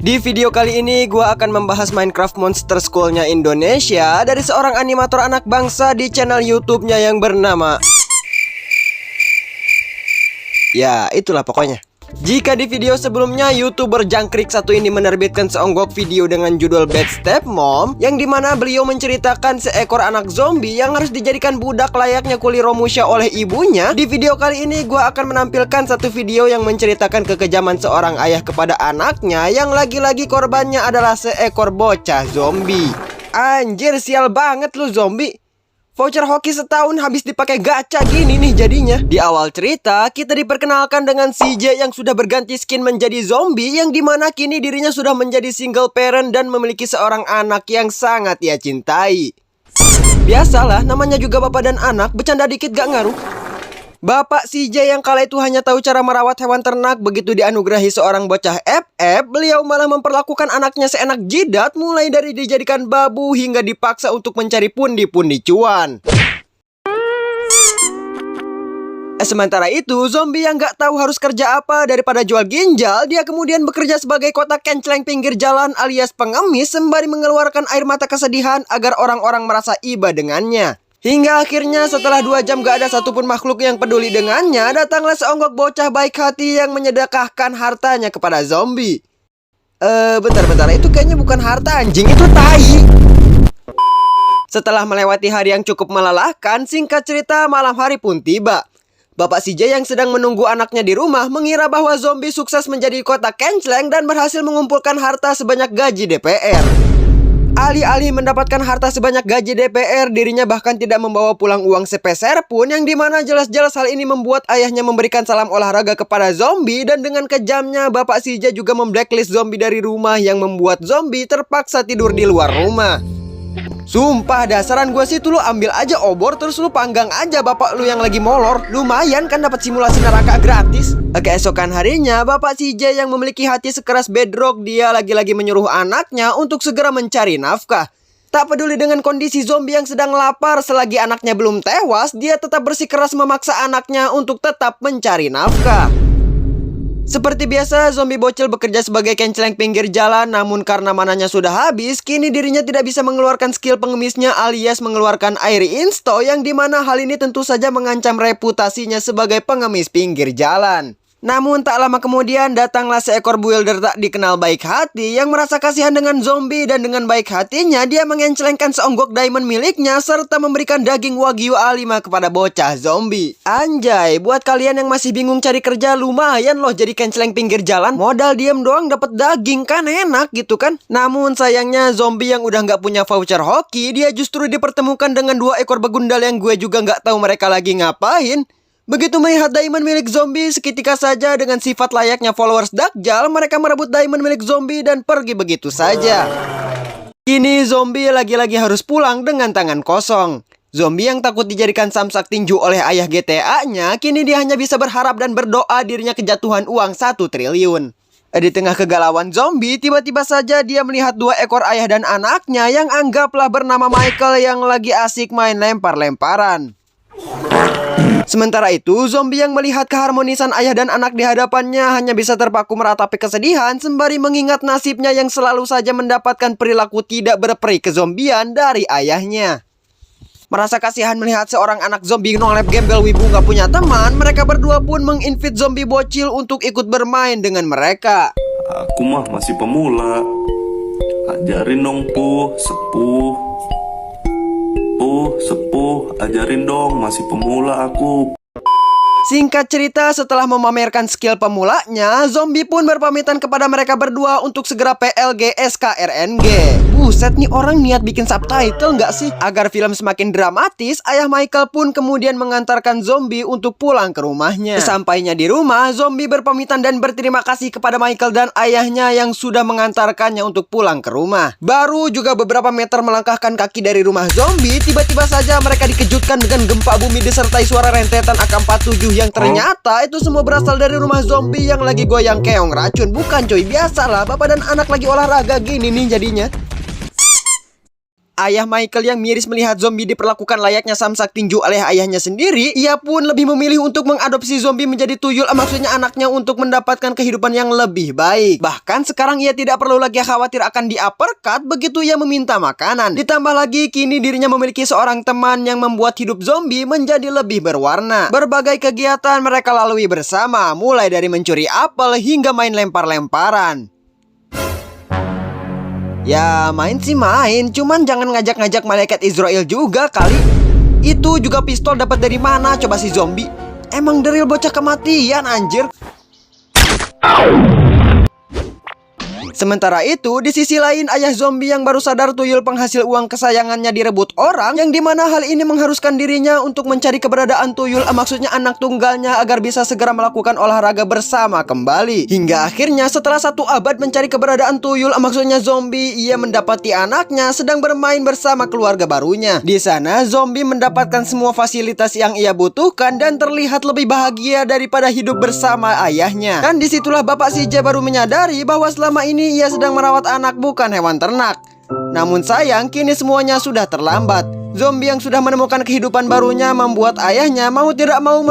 Di video kali ini gua akan membahas Minecraft Monster School-nya Indonesia dari seorang animator anak bangsa di channel YouTube-nya yang bernama, ya itulah pokoknya. Jika di video sebelumnya YouTuber jangkrik satu ini menerbitkan seonggok video dengan judul Bad Stepmom, yang dimana beliau menceritakan seekor anak zombie yang harus dijadikan budak layaknya Kuli Romusha oleh ibunya. Di video kali ini gue akan menampilkan satu video yang menceritakan kekejaman seorang ayah kepada anaknya yang lagi-lagi korbannya adalah seekor bocah zombie. Anjir, sial banget lu zombie. Voucher hoki setahun habis dipakai gacha gini nih jadinya. Di awal cerita, kita diperkenalkan dengan CJ yang sudah berganti skin menjadi zombie, yang dimana kini dirinya sudah menjadi single parent dan memiliki seorang anak yang sangat ia cintai. Biasalah, namanya juga bapak dan anak, bercanda dikit gak ngaruh. Bapak CJ yang kala itu hanya tahu cara merawat hewan ternak, begitu dianugerahi seorang bocah FF, beliau malah memperlakukan anaknya seenak jidat, mulai dari dijadikan babu hingga dipaksa untuk mencari pundi-pundi cuan. Sementara itu, zombie yang gak tahu harus kerja apa daripada jual ginjal, dia kemudian bekerja sebagai kotak kenceleng pinggir jalan alias pengemis, sembari mengeluarkan air mata kesedihan agar orang-orang merasa iba dengannya. Hingga akhirnya setelah 2 jam gak ada satupun makhluk yang peduli dengannya, datanglah seonggok bocah baik hati yang menyedekahkan hartanya kepada zombie. Bentar, itu kayaknya bukan harta anjing, itu tai. Setelah melewati hari yang cukup melelahkan, singkat cerita malam hari pun tiba. Bapak CJ yang sedang menunggu anaknya di rumah mengira bahwa zombie sukses menjadi kotak kenceleng dan berhasil mengumpulkan harta sebanyak gaji DPR. Alih-alih mendapatkan harta sebanyak gaji DPR, dirinya bahkan tidak membawa pulang uang sepeser pun, yang dimana jelas-jelas hal ini membuat ayahnya memberikan salam olahraga kepada zombie. Dan dengan kejamnya, Bapak CJ juga memblacklist zombie dari rumah, yang membuat zombie terpaksa tidur di luar rumah. Sumpah dah, saran gue sih tuh lu ambil aja obor terus lu panggang aja bapak lu yang lagi molor. Lumayan kan dapat simulasi neraka gratis. Keesokan harinya, Bapak CJ yang memiliki hati sekeras bedrock, dia lagi-lagi menyuruh anaknya untuk segera mencari nafkah. Tak peduli dengan kondisi zombie yang sedang lapar, selagi anaknya belum tewas, dia tetap bersikeras memaksa anaknya untuk tetap mencari nafkah. Seperti biasa, zombie bocil bekerja sebagai kenceleng pinggir jalan, namun karena mananya sudah habis, kini dirinya tidak bisa mengeluarkan skill pengemisnya alias mengeluarkan air insto, yang dimana hal ini tentu saja mengancam reputasinya sebagai pengemis pinggir jalan. Namun tak lama kemudian datanglah seekor builder tak dikenal baik hati yang merasa kasihan dengan zombie, dan dengan baik hatinya dia mengencelengkan seonggok diamond miliknya serta memberikan daging wagyu A5 kepada bocah zombie. Anjay, buat kalian yang masih bingung cari kerja, lumayan loh jadi kenceleng pinggir jalan. Modal diem doang dapat daging, kan enak gitu kan. Namun sayangnya zombie yang udah nggak punya voucher hoki, dia justru dipertemukan dengan 2 ekor begundal yang gue juga nggak tahu mereka lagi ngapain. Begitu melihat diamond milik zombie, seketika saja dengan sifat layaknya followers Dakjal, mereka merebut diamond milik zombie dan pergi begitu saja. Kini zombie lagi-lagi harus pulang dengan tangan kosong. Zombie yang takut dijadikan samsak tinju oleh ayah GTA-nya, kini dia hanya bisa berharap dan berdoa dirinya kejatuhan uang 1 triliun. Di tengah kegalauan zombie, tiba-tiba saja dia melihat 2 ekor ayah dan anaknya yang anggaplah bernama Michael yang lagi asik main lempar-lemparan. Sementara itu, zombie yang melihat keharmonisan ayah dan anak di hadapannya hanya bisa terpaku meratapi kesedihan sembari mengingat nasibnya yang selalu saja mendapatkan perilaku tidak berperi kezombian dari ayahnya. Merasa kasihan melihat seorang anak zombie nolep gembel wibu gak punya teman, mereka berdua pun menginvite zombie bocil untuk ikut bermain dengan mereka. Aku mah masih pemula. Ajarin dong sepuh. Sepuh, ajarin dong, masih pemula aku. Singkat cerita, setelah memamerkan skill pemulanya, zombie pun berpamitan kepada mereka berdua untuk segera PLG SKRNG. Buset, nih orang niat bikin subtitle nggak sih? Agar film semakin dramatis, ayah Michael pun kemudian mengantarkan zombie untuk pulang ke rumahnya. Sesampainya di rumah, zombie berpamitan dan berterima kasih kepada Michael dan ayahnya yang sudah mengantarkannya untuk pulang ke rumah. Baru juga beberapa meter melangkahkan kaki dari rumah zombie, tiba-tiba saja mereka dikejutkan dengan gempa bumi disertai suara rentetan AK-47 yang ternyata itu semua berasal dari rumah zombie yang lagi goyang keong racun. Bukan coy, biasalah bapak dan anak lagi olahraga gini nih jadinya. ayah Michael yang miris melihat zombie diperlakukan layaknya samsak tinju oleh ayahnya sendiri, ia pun lebih memilih untuk mengadopsi zombie menjadi tuyul, maksudnya anaknya, untuk mendapatkan kehidupan yang lebih baik. Bahkan sekarang ia tidak perlu lagi khawatir akan di-uppercut begitu ia meminta makanan. Ditambah lagi kini dirinya memiliki seorang teman yang membuat hidup zombie menjadi lebih berwarna. Berbagai kegiatan mereka lalui bersama, mulai dari mencuri apel hingga main lempar-lemparan. Ya main sih main, cuman jangan ngajak-ngajak malaikat Israel juga kali. Itu juga pistol dapat dari mana coba si zombie? Emang deril bocah kematian anjir. Sementara itu, di sisi lain ayah zombie yang baru sadar tuyul penghasil uang kesayangannya direbut orang, yang dimana hal ini mengharuskan dirinya untuk mencari keberadaan tuyul, maksudnya anak tunggalnya, agar bisa segera melakukan olahraga bersama kembali. Hingga akhirnya setelah 1 abad mencari keberadaan tuyul, maksudnya zombie, ia mendapati anaknya sedang bermain bersama keluarga barunya. Di sana zombie mendapatkan semua fasilitas yang ia butuhkan dan terlihat lebih bahagia daripada hidup bersama ayahnya. Dan disitulah bapak si J baru menyadari bahwa selama ini ia sedang merawat anak, bukan hewan ternak. Namun sayang, kini semuanya sudah terlambat. Zombie yang sudah menemukan kehidupan barunya membuat ayahnya mau tidak mau